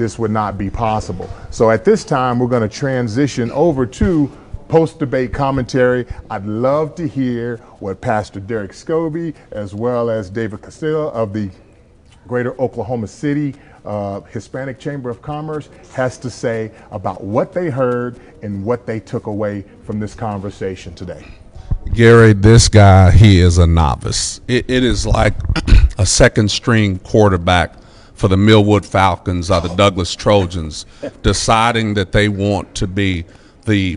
this would not be possible. So at this time, we're going to transition over to post-debate commentary. I'd love to hear what Pastor Derek Scooby, as well as David Castilla of the Greater Oklahoma City Hispanic Chamber of Commerce has to say about what they heard and what they took away from this conversation today. Gary, this guy, he is a novice. It is like a second string quarterback for the Millwood Falcons or the Douglas Trojans deciding that they want to be the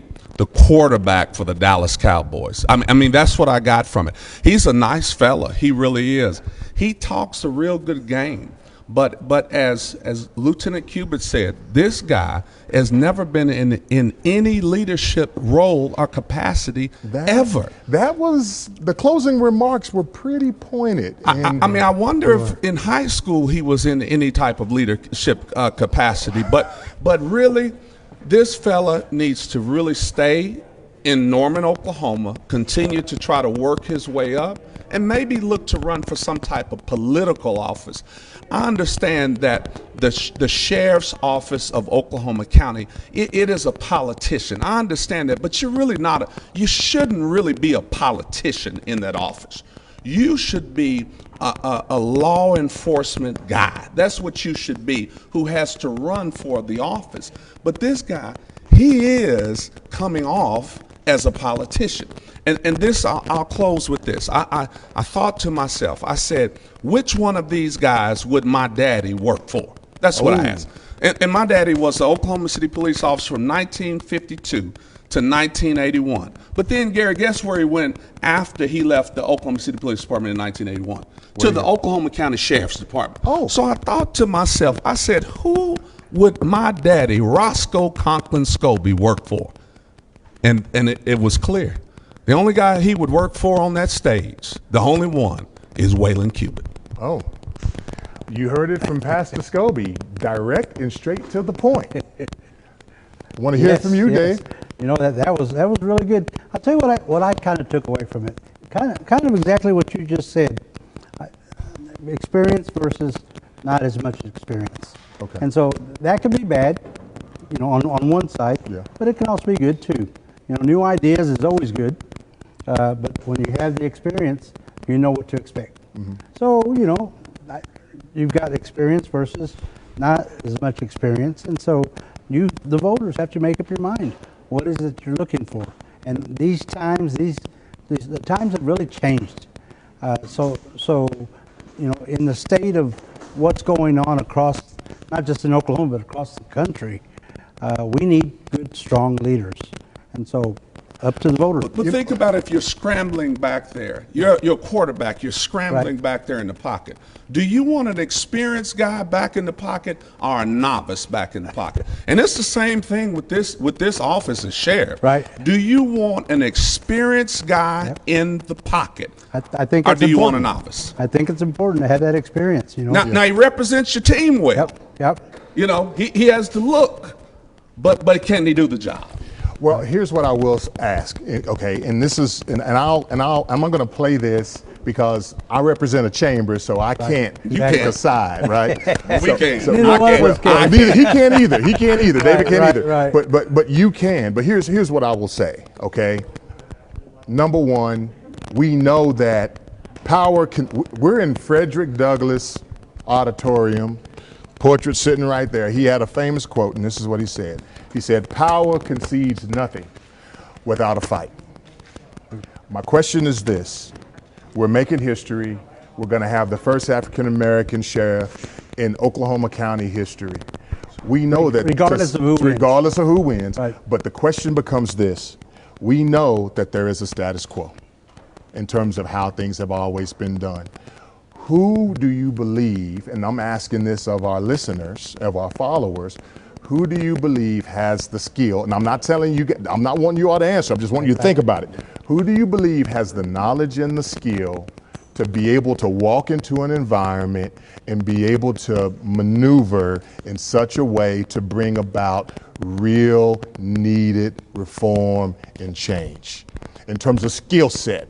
quarterback for the Dallas Cowboys. I mean, that's what I got from it. He's a nice fella. He really is. He talks a real good game. But as Lieutenant Cubitt said, this guy has never been in any leadership role or capacity ever. That was, the closing remarks were pretty pointed. I mean, I wonder if in high school he was in any type of leadership capacity. But really, this fella needs to really stay in Norman, Oklahoma, continue to try to work his way up, and maybe look to run for some type of political office. I understand that the sheriff's office of Oklahoma County, it is a politician. I understand that, but you're really not you shouldn't really be a politician in that office. You should be a law enforcement guy. That's what you should be, who has to run for the office. But this guy, he is coming off as a politician. And this, I'll close with this. I thought to myself, I said, which one of these guys would my daddy work for? That's what I asked. And my daddy was an Oklahoma City police officer from 1952 to 1981. But then, Gary, guess where he went after he left the Oklahoma City Police Department in 1981? To the Oklahoma County Sheriff's Department. Oh. So I thought to myself, I said, who would my daddy, Roscoe Conklin Scobie, work for? And it was clear. The only guy he would work for on that stage, the only one, is Waylon Cubitt. Oh, you heard it from Pastor Scobie, direct and straight to the point. I want to hear from you, Dave. You know, that was really good. I'll tell you what I kind of took away from it. Kind of exactly what you just said. Experience versus not as much experience. Okay. And so that can be bad, you know, on one side, but it can also be good too. You know, new ideas is always good, but when you have the experience, you know what to expect. Mm-hmm. So, you know, you've got experience versus not as much experience, and so the voters have to make up your mind. What is it you're looking for? And these times, the times have really changed. So you know, in the state of what's going on across, not just in Oklahoma, but across the country, we need good, strong leaders. And so, up to the voters. But think about if you're scrambling back there. You're a quarterback. You're scrambling back there in the pocket. Do you want an experienced guy back in the pocket or a novice back in the pocket? And it's the same thing with this office as sheriff. Right. Do you want an experienced guy in the pocket? I think. Or do you want a novice? I think it's important to have that experience. You know. Now he represents your team well. Yep. You know, he has the look, but can he do the job? Well, here's what I will ask. Okay, and this is, I'm going to play this because I represent a chamber, so I can't pick a side, right? We can't. So Neither one of us can. He can't either. He can't either. David can't either. Right. But you can. But here's what I will say. Okay. Number one, we know that power can. We're in Frederick Douglass Auditorium. Portrait sitting right there. He had a famous quote, and this is what he said. He said, "Power concedes nothing without a fight." My question is this. We're making history. We're going to have the first African-American sheriff in Oklahoma County history. We know that regardless of who wins. Right. But the question becomes this. We know that there is a status quo in terms of how things have always been done. Who do you believe, and I'm asking this of our listeners, of our followers, who do you believe has the skill? And I'm not telling you, I'm not wanting you all to answer, I'm just wanting you to think about it. Who do you believe has the knowledge and the skill to be able to walk into an environment and be able to maneuver in such a way to bring about real needed reform and change in terms of skill set,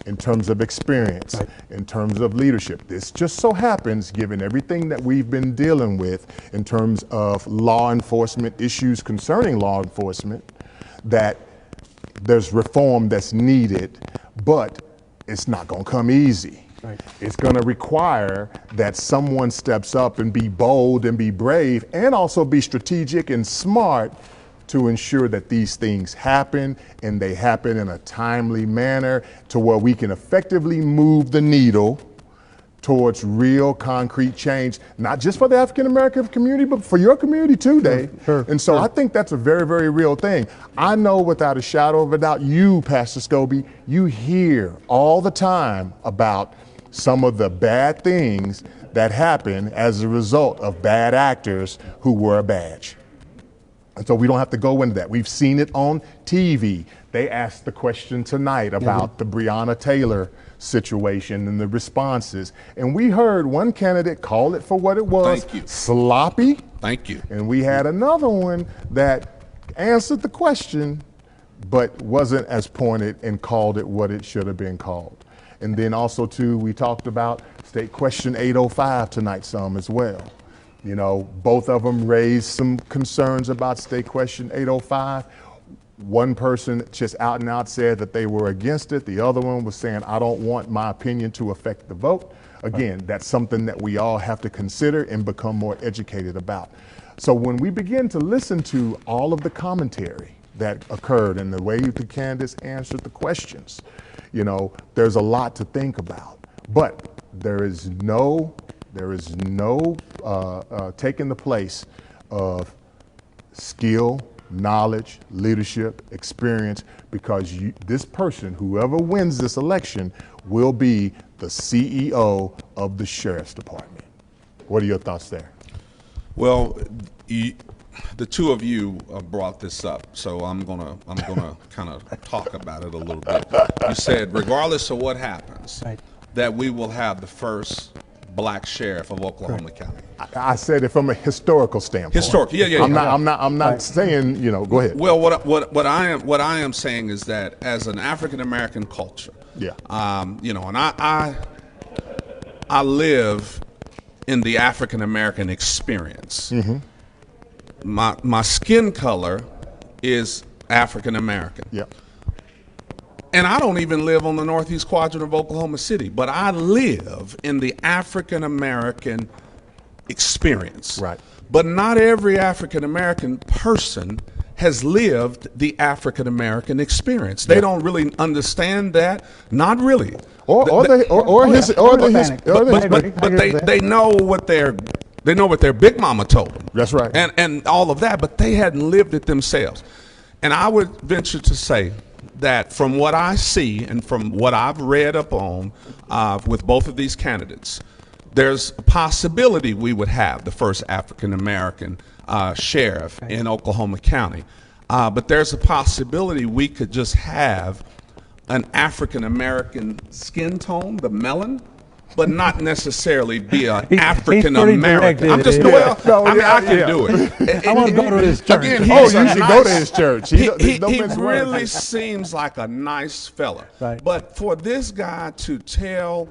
in terms of experience, Right. in terms of leadership. This just so happens, given everything that we've been dealing with in terms of law enforcement issues concerning law enforcement, that there's reform that's needed, but it's not going to come easy. Right. It's going to require that someone steps up and be bold and be brave and also be strategic and smart to ensure that these things happen, and they happen in a timely manner to where we can effectively move the needle towards real concrete change, not just for the African-American community, but for your community too, Dave. Sure, and so sure. I think that's a very, very real thing. I know without a shadow of a doubt, you, Pastor Scooby, you hear all the time about some of the bad things that happen as a result of bad actors who wear a badge. And so we don't have to go into that. We've seen it on TV. They asked the question tonight about the Breonna Taylor situation and the responses. And we heard one candidate call it for what it was, Thank you. sloppy. Thank you. And we had another one that answered the question, but wasn't as pointed and called it what it should have been called. And then also too, we talked about State Question 805 tonight some as well. You know, both of them raised some concerns about State Question 805. One person just out and out said that they were against it. The other one was saying, I don't want my opinion to affect the vote. Again, that's something that we all have to consider and become more educated about. So when we begin to listen to all of the commentary that occurred and the way the candidates answered the questions, you know, there's a lot to think about. But there is no taking the place of skill, knowledge, leadership, experience, because this person, whoever wins this election, will be the CEO of the Sheriff's Department. What are your thoughts there? Well, the two of you brought this up, so I'm gonna kind of talk about it a little bit. You said, regardless of what happens, Right. that we will have the first black sheriff of Oklahoma County. I said it from a historical standpoint. Historical, yeah. I'm not saying, you know, go ahead. Well, what I am saying is that as an African American culture, Yeah. you know, and I live in the African American experience. Mm-hmm. My skin color is African American. Yeah. And I don't even live on the northeast quadrant of Oklahoma City, but I live in the African American experience. Right. But not every African American person has lived the African American experience. They don't really understand that. Not really. But they know what their big mama told them. That's right. And all of that, but they hadn't lived it themselves. And I would venture to say that from what I see and from what I've read up on with both of these candidates, there's a possibility we would have the first African-American sheriff in Oklahoma County. But there's a possibility we could just have an African-American skin tone, the melon, but not necessarily be an African-American. I'm just, I can do it. I want to go to his church. Again, you should go to his church. He really seems like a nice fella. Right. But for this guy to tell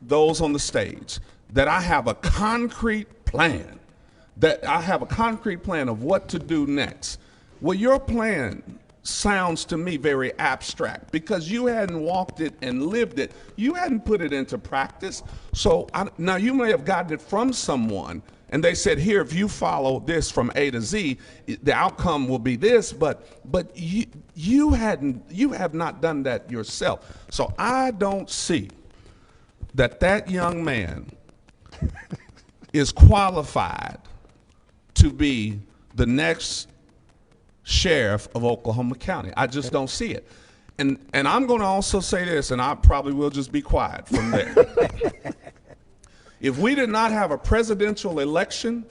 those on the stage that I have a concrete plan, of what to do next. Well, your plan sounds to me very abstract because you hadn't walked it and lived it. You hadn't put it into practice. So now you may have gotten it from someone and they said, here, if you follow this from A to Z, the outcome will be this, but you have not done that yourself. So I don't see that young man is qualified to be the next sheriff of Oklahoma County. I just don't see it. And I'm going to also say this, and I probably will just be quiet from there. If we did not have a presidential election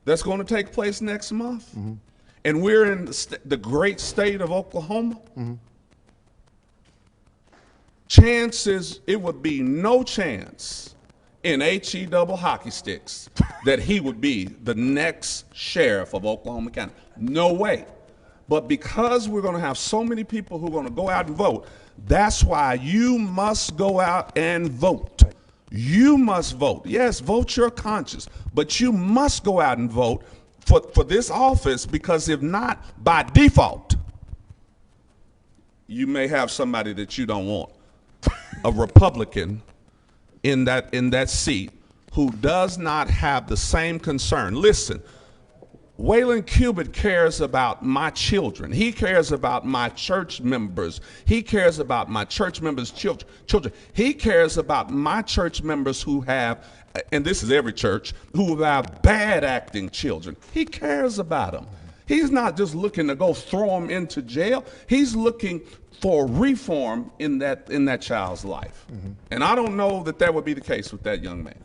that's going to take place next month, and we're in the great state of Oklahoma, chances, it would be no chance in HE double hockey sticks that he would be the next sheriff of Oklahoma County. No way. But because we're going to have so many people who are going to go out and vote, that's why you must go out and vote. You must vote. Yes, vote your conscience, but you must go out and vote for this office, because if not, by default, you may have somebody that you don't want, a Republican in that seat who does not have the same concern. Listen, Waylon Cubitt cares about my children. He cares about my church members. He cares about my church members' children. He cares about my church members who have, and this is every church, who have bad acting children. He cares about them. He's not just looking to go throw them into jail. He's looking for reform in that child's life. And I don't know that would be the case with that young man.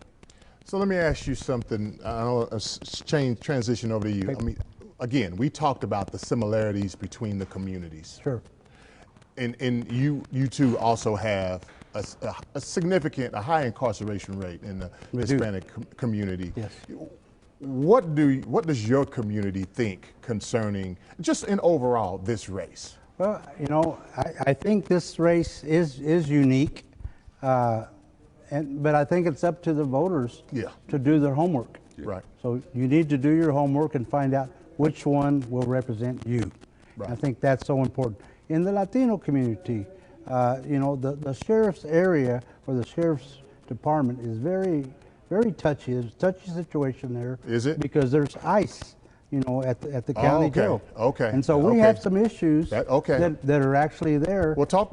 So let me ask you something. I'll transition over to you. I mean, again, we talked about the similarities between the communities. Sure. And you two also have a significant, a high incarceration rate in the Hispanic community. Yes. What does your community think concerning, just in overall, this race? Well, you know, I think this race is unique. But I think it's up to the voters to do their homework. Right. So you need to do your homework and find out which one will represent you. Right. I think that's so important. In the Latino community, you know, the sheriff's area or the sheriff's department is very, very touchy. There's a touchy situation there. Is it? Because there's ICE, you know, at the county jail. Okay. And so we have some issues that are actually there. Well, talk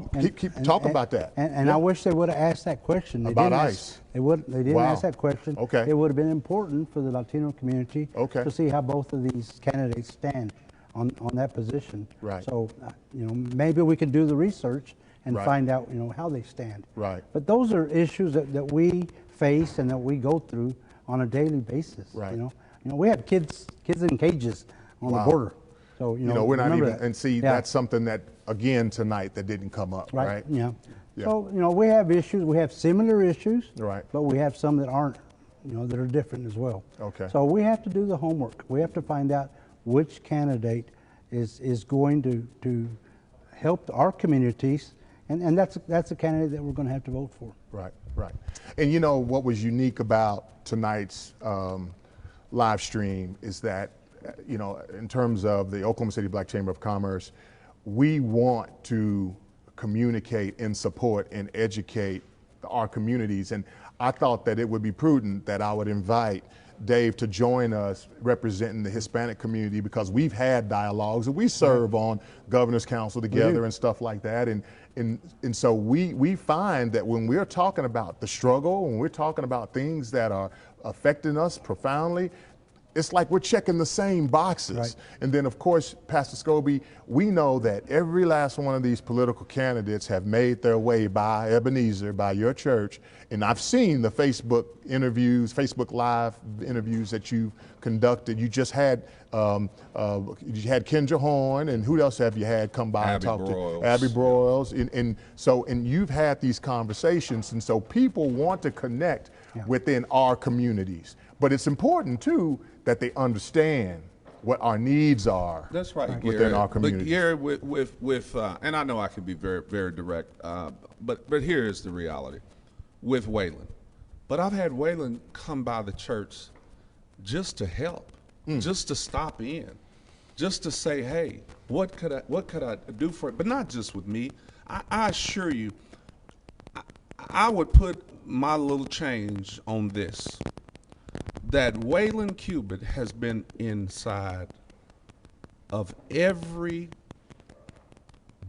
about that. And I wish they would have asked that question. They about didn't ICE. They didn't ask that question. Okay. It would have been important for the Latino community to see how both of these candidates stand on that position. Right. So, you know, maybe we can do the research and find out, you know, how they stand. Right. But those are issues that we face and that we go through on a daily basis. Right. You know, we have kids in cages on the border. So, you know, we're not even, that. and see, that's something that, again, tonight that didn't come up, right? Yeah. So, you know, we have issues, we have similar issues, right? But we have some that aren't, you know, that are different as well. Okay. So we have to do the homework. We have to find out which candidate is going to help our communities, and that's a candidate that we're going to have to vote for. Right. And you know what was unique about tonight's live stream is that, you know, in terms of the Oklahoma City Black Chamber of Commerce, we want to communicate and support and educate our communities. And I thought that it would be prudent that I would invite Dave to join us representing the Hispanic community, because we've had dialogues and we serve on Governor's Council together and stuff like that. And so we find that when we're talking about the struggle, when we're talking about things that are affecting us profoundly, it's like we're checking the same boxes. Right. And then, of course, Pastor Scooby, we know that every last one of these political candidates have made their way by Ebenezer, by your church. And I've seen the Facebook interviews, Facebook Live interviews that you've conducted. You just had Kendra Horn, and who else have you had come by and talk to? Abby Broyles. And you've had these conversations, and so people want to connect within our communities. But it's important too that they understand what our needs are. That's right, within our community. But Gary, with and I know I can be very, very direct, but here is the reality with Waylon. But I've had Waylon come by the church just to help, just to stop in, just to say, hey, what could I do for it? But not just with me. I assure you, I would put my little change on this, that Waylon Cubitt has been inside of every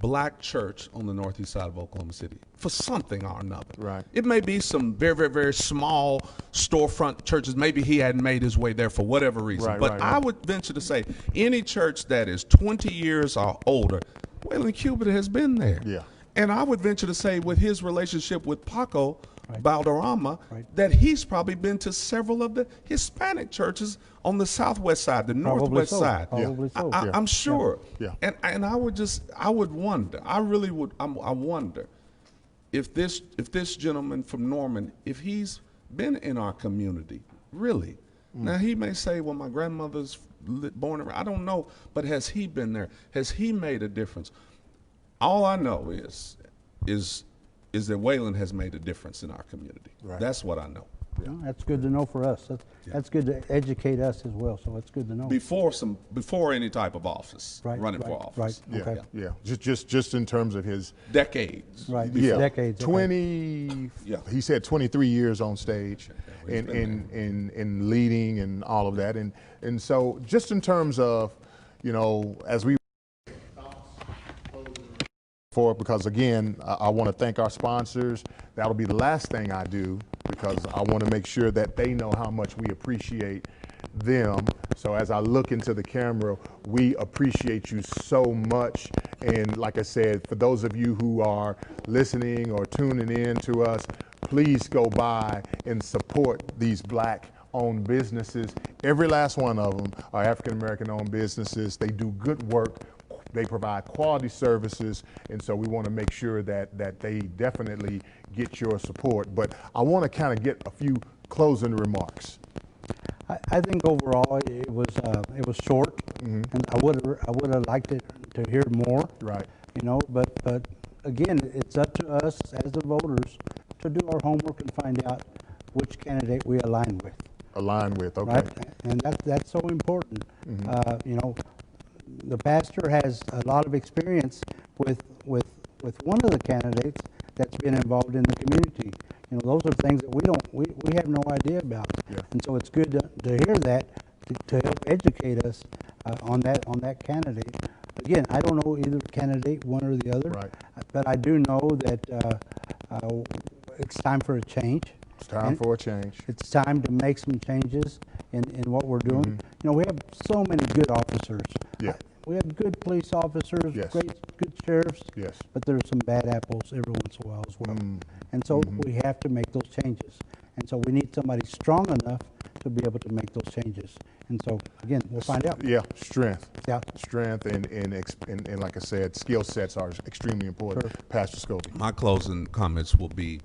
black church on the northeast side of Oklahoma City for something or another. Right. It may be some very, very, very small storefront churches. Maybe he hadn't made his way there for whatever reason. But I would venture to say any church that is 20 years or older, Waylon Cubitt has been there. Yeah. And I would venture to say with his relationship with Paco Valderrama, that he's probably been to several of the Hispanic churches on the southwest side, the northwest side. Probably so. I'm sure. Yeah. And I would wonder, I really would, I wonder if this gentleman from Norman, if he's been in our community, really, Now, he may say, well, my grandmother's born around, I don't know, but has he been there? Has he made a difference? All I know is that Waylon has made a difference in our community. Right. That's what I know. Well, that's good to know for us. That's good to educate us as well, so that's good to know. Before any type of office, running for office. Right, okay. Yeah. Just in terms of his Decades. Right, yeah, decades. 20. Yeah. He said 23 years on stage, in leading and all of that, and so just in terms of, as we. Because again, I want to thank our sponsors. That'll be the last thing I do, because I want to make sure that they know how much we appreciate them. So as I look into the camera, we appreciate you so much. And like I said, for those of you who are listening or tuning in to us, please go by and support these Black-owned businesses. Every last one of them are African-American owned businesses. They do good work. They provide quality services, and so we want to make sure that they definitely get your support. But I want to kind of get a few closing remarks. I think overall it was short, and I would have liked it to hear more. Right. But again, it's up to us as the voters to do our homework and find out which candidate we align with. Okay. Right, and that's so important. The pastor has a lot of experience with one of the candidates that's been involved in the community. Those are things that we have no idea about. Yeah. And so it's good to hear that to help educate us on that candidate. Again, I don't know either candidate, one or the other. Right. But I do know that it's time for a change. It's time for a change. It's time to make some changes in what we're doing. We have so many good officers. Yeah. We have good police officers, Yes. good sheriffs. Yes. But there's some bad apples every once in a while as well. And so we have to make those changes. And so we need somebody strong enough to be able to make those changes. And so again, we'll find out. Yeah, strength. Yeah. Strength and like I said, skill sets are extremely important. Sure. Pastor Scooby. My closing comments will be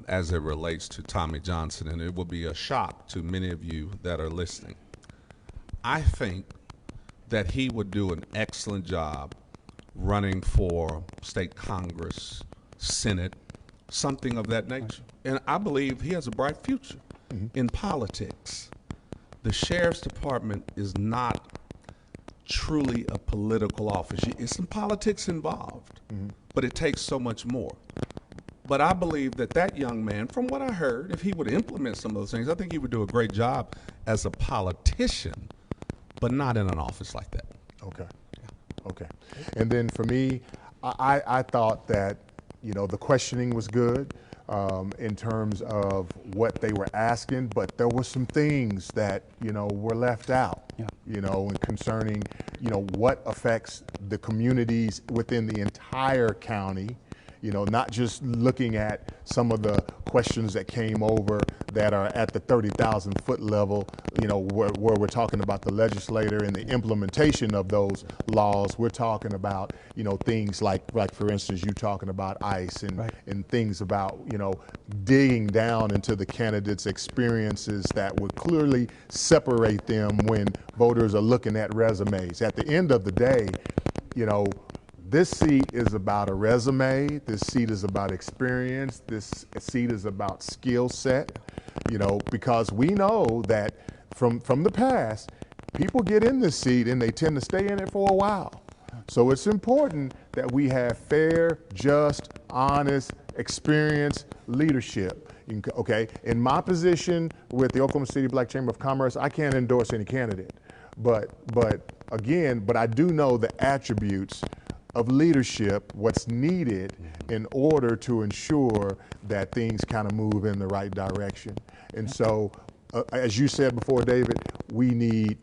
as it relates to Tommie Johnson, and it will be a shock to many of you that are listening. I think that he would do an excellent job running for state Congress, Senate, something of that nature. And I believe he has a bright future in politics. The sheriff's department is not truly a political office. It's some politics involved, but it takes so much more. But I believe that young man, from what I heard, if he would implement some of those things, I think he would do a great job as a politician, but not in an office like that. Okay. Okay. And then for me, I thought that, the questioning was good in terms of what they were asking, but there were some things that, were left out, and concerning, what affects the communities within the entire county. Not just looking at some of the questions that came over that are at the 30,000 foot level, where we're talking about the legislator and the implementation of those laws. We're talking about, things like for instance, you talking about ICE and things about, digging down into the candidates' experiences that would clearly separate them when voters are looking at resumes. At the end of the day, this seat is about a resume. This seat is about experience. This seat is about skill set, because we know that from the past, people get in this seat and they tend to stay in it for a while. So it's important that we have fair, just, honest, experienced leadership. Okay, in my position with the Oklahoma City Black Chamber of Commerce, I can't endorse any candidate, but I do know the attributes of leadership, what's needed in order to ensure that things kind of move in the right direction. And so, as you said before, David, we need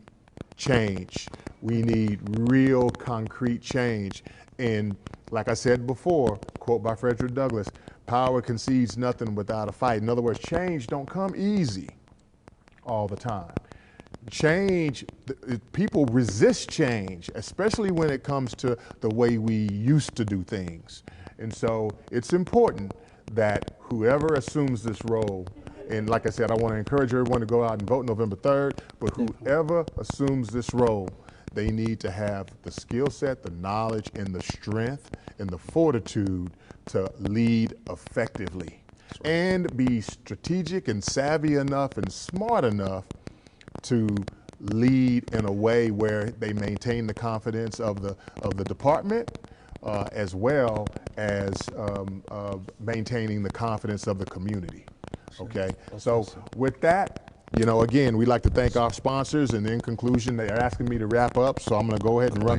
change. We need real concrete change. And like I said before, quote by Frederick Douglass, power concedes nothing without a fight. In other words, change don't come easy all the time. Change, people resist change, especially when it comes to the way we used to do things. And so it's important that whoever assumes this role And like I said, I want to encourage everyone to go out and vote November 3rd, but whoever assumes this role, they need to have the skill set, the knowledge, and the strength, and the fortitude to lead effectively. And be strategic and savvy enough and smart enough to lead in a way where they maintain the confidence of the department, as well as maintaining the confidence of the community. Okay, so with that, you know, again, we'd like to thank our sponsors, and in conclusion, they're asking me to wrap up, so I'm going to go ahead and run